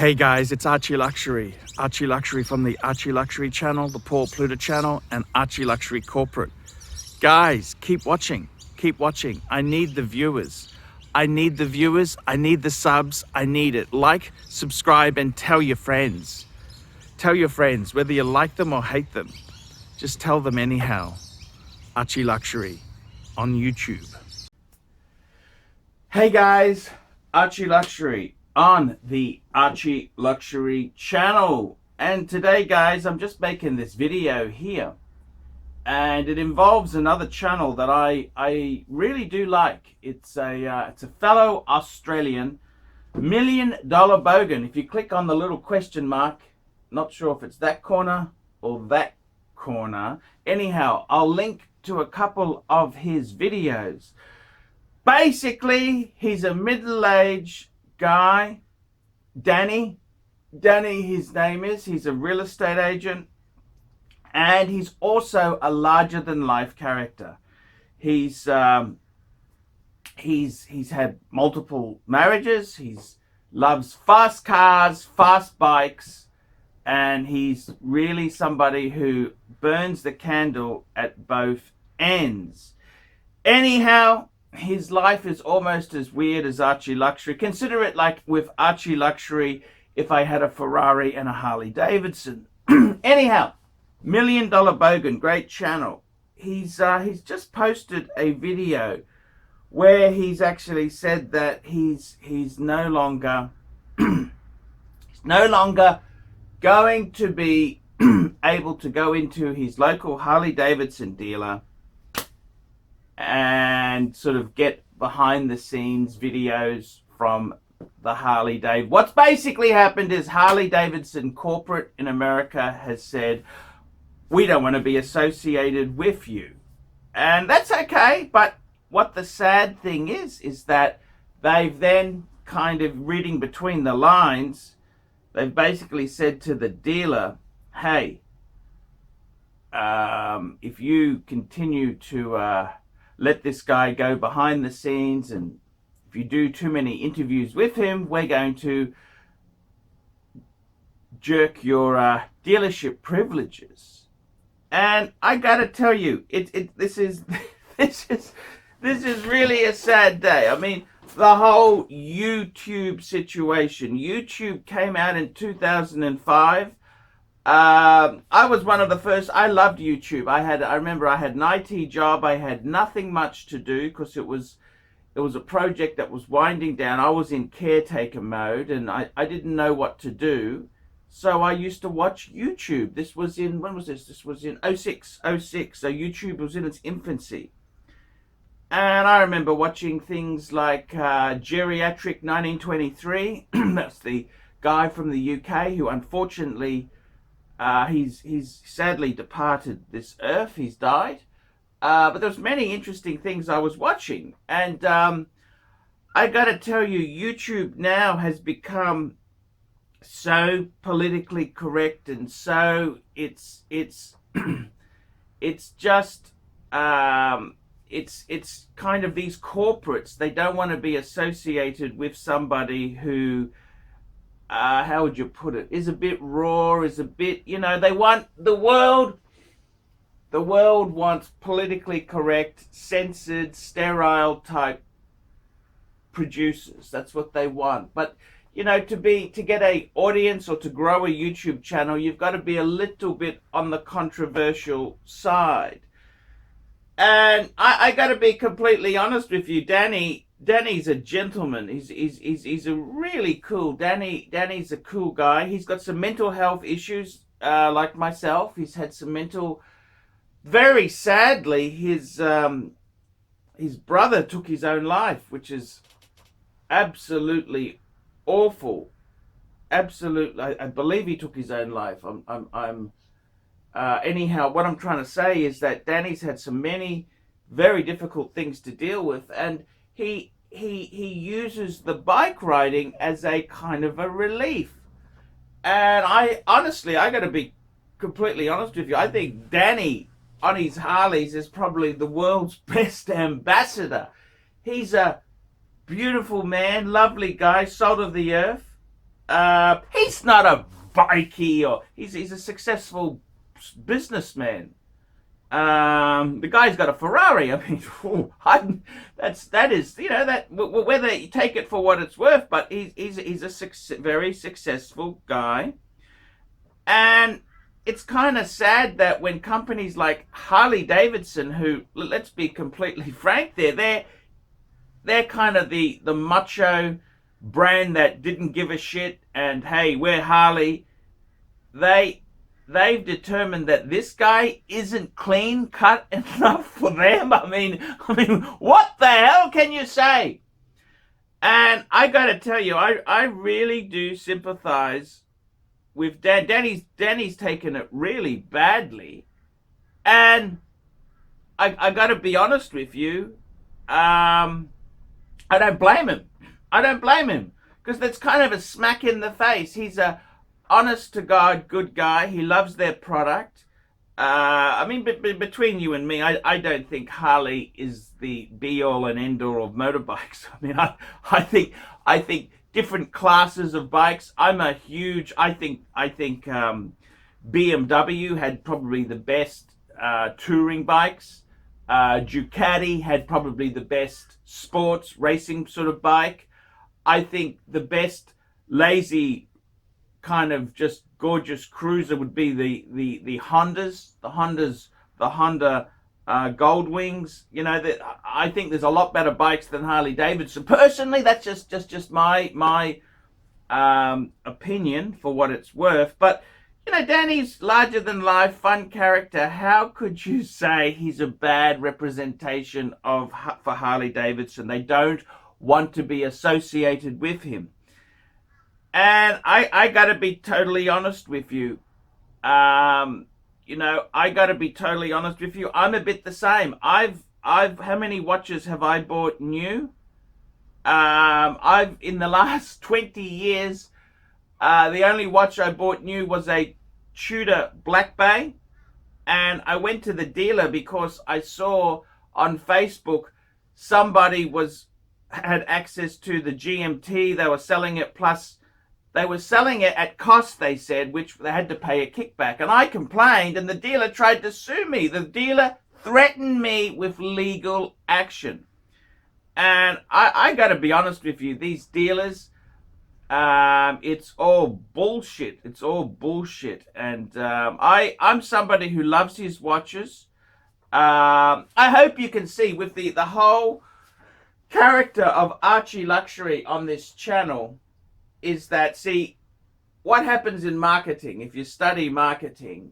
Hey guys, it's ArchieLuxury. ArchieLuxury from the ArchieLuxury channel, the Paul Pluta channel, and ArchieLuxury corporate. Guys, keep watching. Keep watching. I need the viewers. I need the viewers. I need the subs. I need it. Like, subscribe, and tell your friends. Tell your friends, whether you like them or hate them. Just tell them anyhow. ArchieLuxury on YouTube. Hey guys, ArchieLuxury on the ArchieLuxury channel. And today guys, I'm just making this video here. And it involves another channel that I really do like. It's a fellow Australian, $1 Million Bogan. If you click on the little question mark, not sure if it's that corner or that corner. Anyhow, I'll link to a couple of his videos. Basically, he's a middle-aged guy, Danny, his name is. He's a real estate agent, and he's also a larger-than-life character. He's had multiple marriages. He's loves fast cars, fast bikes, and he's really somebody who burns the candle at both ends. Anyhow, his life is almost as weird as ArchieLuxury. Consider it like with ArchieLuxury if I had a Ferrari and a Harley-Davidson. Anyhow, $1 Million Bogan, great channel. He's just posted a video where he's actually said that he's no longer going to be able to go into his local Harley-Davidson dealer and sort of get behind the scenes videos from the Harley-Davidson. What's basically happened is Harley-Davidson corporate in America has said, we don't want to be associated with you. And that's okay, but what the sad thing is that they've then kind of reading between the lines, they've basically said to the dealer, hey, if you continue to let this guy go behind the scenes, and if you do too many interviews with him, we're going to jerk your dealership privileges. And I gotta tell you, this is really a sad day. I mean, the whole YouTube situation. YouTube came out in 2005. I was one of the first. I loved YouTube. I remember I had an IT job. I had nothing much to do because it was a project that was winding down. I was in caretaker mode and I didn't know what to do. So I used to watch YouTube. This was in, when was this? This was in 06. So YouTube was in its infancy. And I remember watching things like Geriatric 1923. That's the guy from the UK who unfortunately, he's sadly departed this earth. He's died. But there's many interesting things I was watching. And I got to tell you, YouTube now has become so politically correct, and so it's just it's kind of these corporates. They don't want to be associated with somebody who how would you put it, is a bit raw, is a bit, you know, they want the world wants politically correct, censored, sterile type producers. That's what they want. But you know, to get a audience or to grow a YouTube channel, you've got to be a little bit on the controversial side. And I got to be completely honest with you, Danny's a gentleman. He's a really cool. Danny's a cool guy. He's got some mental health issues, like myself. He's had some mental. Very sadly, his brother took his own life, which is absolutely awful. Absolutely, I believe he took his own life. Anyhow, what I'm trying to say is that Danny's had so many very difficult things to deal with, and he uses the bike riding as a kind of a relief. And I got to be completely honest with you, I think Danny on his Harleys is probably the world's best ambassador. He's a beautiful man, lovely guy, salt of the earth. He's not a bikie, or he's a successful businessman. The guy's got a Ferrari. I mean, that is, you know, that whether you take it for what it's worth, but he's a very successful guy. And it's kind of sad that when companies like Harley-Davidson, who, let's be completely frank, they're kind of the macho brand that didn't give a shit, and hey, we're Harley. They've determined that this guy isn't clean cut enough for them. I mean, what the hell can you say? And I got to tell you, I really do sympathize with Danny's taken it really badly, and I got to be honest with you. I don't blame him. I don't blame him, because that's kind of a smack in the face. He's a honest to God good guy. He loves their product. I mean, between you and me, I don't think Harley is the be all and end all of motorbikes. I mean, I think different classes of bikes. I think BMW had probably the best touring bikes. Ducati had probably the best sports racing sort of bike. I think the best lazy kind of just gorgeous cruiser would be the Hondas, the Honda Gold Wings. You know, that I think there's a lot better bikes than Harley-Davidson. Personally, that's just my opinion for what it's worth. But you know, Danny's larger than life, fun character. How could you say he's a bad representation for Harley-Davidson? They don't want to be associated with him. And I got to be totally honest with you. You know, I got to be totally honest with you. I'm a bit the same. How many watches have I bought new? In the last 20 years, the only watch I bought new was a Tudor Black Bay, and I went to the dealer because I saw on Facebook somebody had access to the GMT. They were selling it, plus they were selling it at cost, they said, which they had to pay a kickback. And I complained, and the dealer tried to sue me. The dealer threatened me with legal action. And I got to be honest with you, these dealers, it's all bullshit. It's all bullshit. And I'm somebody who loves his watches. I hope you can see with the whole character of ArchieLuxury on this channel is that, see, what happens in marketing, if you study marketing,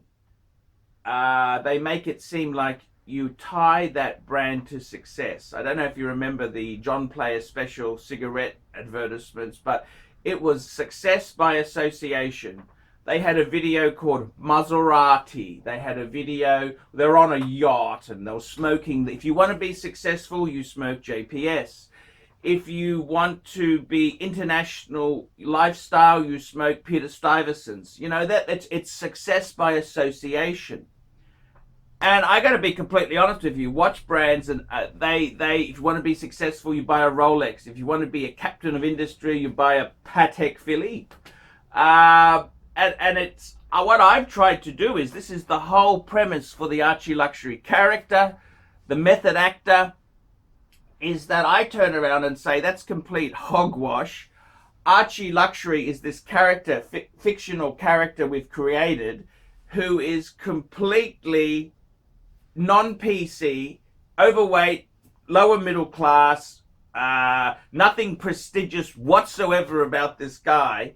they make it seem like you tie that brand to success. I don't know if you remember the John Player Special cigarette advertisements, but it was success by association. They had a video called Maserati. They had a video, they're on a yacht and they were smoking. If you want to be successful, you smoke JPS. If you want to be international lifestyle, you smoke Peter Stuyvesant's. You know, it's success by association. And I got to be completely honest with you, watch brands, and if you want to be successful, you buy a Rolex. If you want to be a captain of industry, you buy a Patek Philippe. And it's what I've tried to do is, this is the whole premise for the ArchieLuxury character, the method actor, is that I turn around and say that's complete hogwash. ArchieLuxury is this character, fictional character we've created, who is completely non-PC, overweight, lower middle class, nothing prestigious whatsoever about this guy.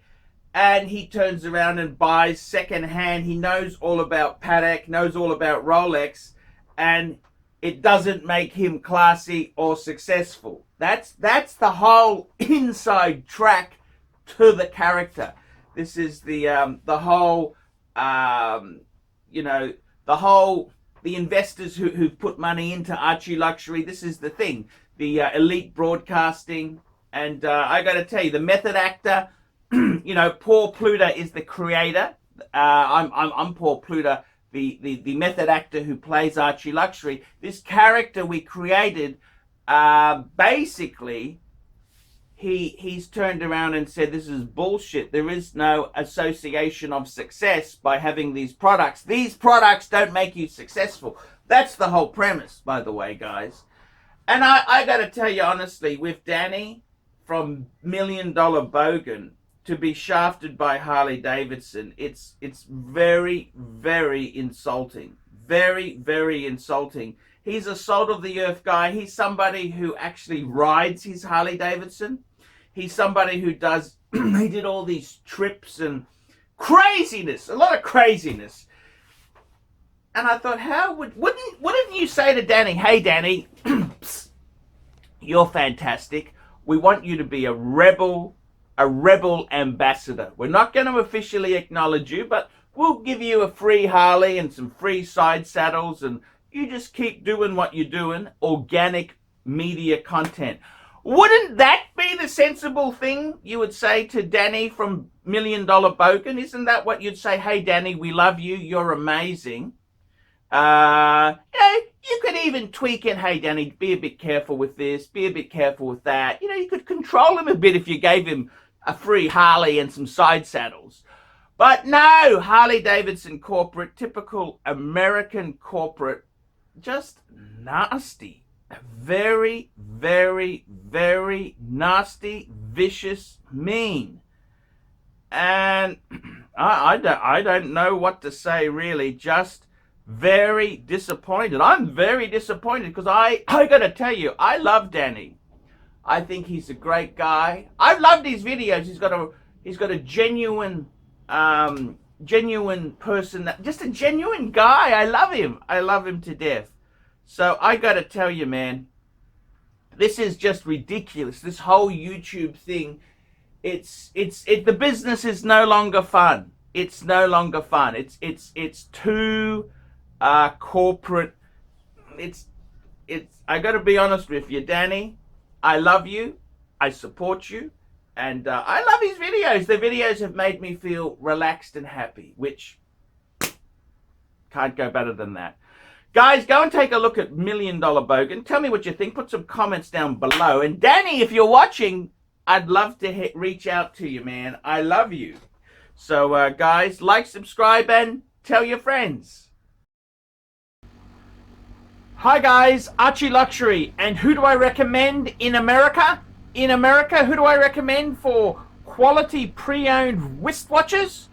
And he turns around and buys secondhand. He knows all about Patek, knows all about Rolex, and it doesn't make him classy or successful. That's the whole inside track to the character. This is the whole, you know, the investors who've put money into ArchieLuxury. This is the thing, the elite broadcasting. And I got to tell you, the method actor, you know, Paul Pluta is the creator. I'm Paul Pluta, the method actor who plays ArchieLuxury. This character we created basically he's turned around and said this is bullshit. There is no association of success by having these products. These products don't make you successful. That's the whole premise, by the way, guys. And I got to tell you honestly, with Danny from $1 Million Bogan to be shafted by Harley-Davidson, it's very, very insulting. Very, very insulting. He's a salt of the earth guy. He's somebody who actually rides his Harley-Davidson. He's somebody who does, he did all these trips and craziness, a lot of craziness. And I thought, wouldn't you say to Danny, hey Danny, you're fantastic. We want you to be a rebel ambassador. We're not going to officially acknowledge you, but we'll give you a free Harley and some free side saddles, and you just keep doing what you're doing, organic media content. Wouldn't that be the sensible thing you would say to Danny from $1 Million Bogan? Isn't that what you'd say? Hey, Danny, we love you. You're amazing. You know, you could even tweak in, hey, Danny, be a bit careful with this, be a bit careful with that. You know, you could control him a bit if you gave him a free Harley and some side saddles. But no, Harley-Davidson corporate, typical American corporate, just nasty. Very, very, very nasty, vicious, mean. And I don't know what to say, really. Just very disappointed. I'm very disappointed because I got to tell you, I love Danny. I think he's a great guy. I've loved his videos. He's got a genuine person, just a genuine guy. I love him to death. So I gotta tell you, man, this is just ridiculous. This whole YouTube thing, the business is no longer fun. It's no longer fun. It's too corporate. I gotta be honest with you, Danny. I love you. I support you. And I love his videos. The videos have made me feel relaxed and happy, which can't go better than that. Guys, go and take a look at $1 Million Bogan. Tell me what you think. Put some comments down below. And Danny, if you're watching, I'd love to reach out to you, man. I love you. So, guys, like, subscribe, and tell your friends. Hi, guys. ArchieLuxury. And who do I recommend in America? In America, who do I recommend for quality pre-owned wristwatches?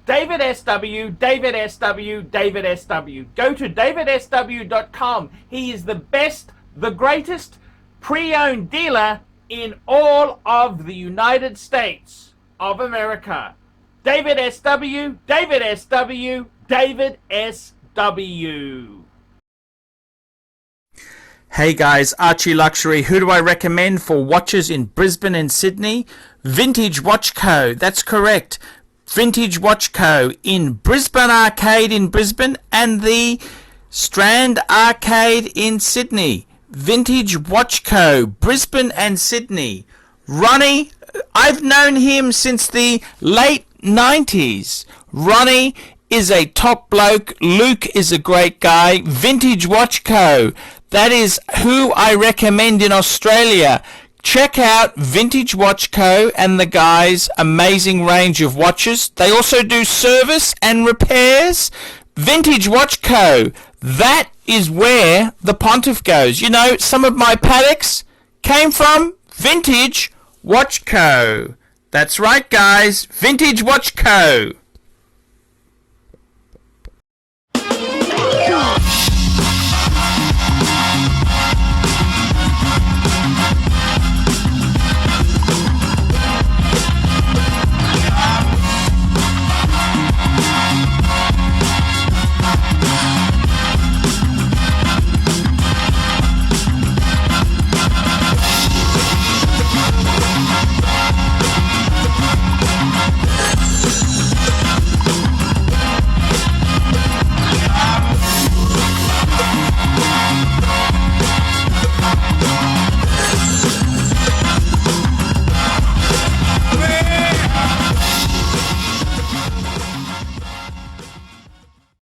David SW, David SW, David SW. Go to davidsw.com. He is the best, the greatest pre-owned dealer in all of the United States of America. David SW, David SW, David SW. Hey guys, ArchieLuxury. Who do I recommend for watches in Brisbane and Sydney? Vintage Watch Co. That's correct. Vintage Watch Co. in Brisbane Arcade in Brisbane and the Strand Arcade in Sydney. Vintage Watch Co. Brisbane and Sydney. Ronnie, I've known him since the late 90s. Ronnie is a top bloke. Luke is a great guy. Vintage Watch Co. That is who I recommend in Australia. Check out Vintage Watch Co. and the guys' amazing range of watches. They also do service and repairs. Vintage Watch Co. That is where the pontiff goes. You know, some of my Patek's came from Vintage Watch Co. That's right, guys. Vintage Watch Co.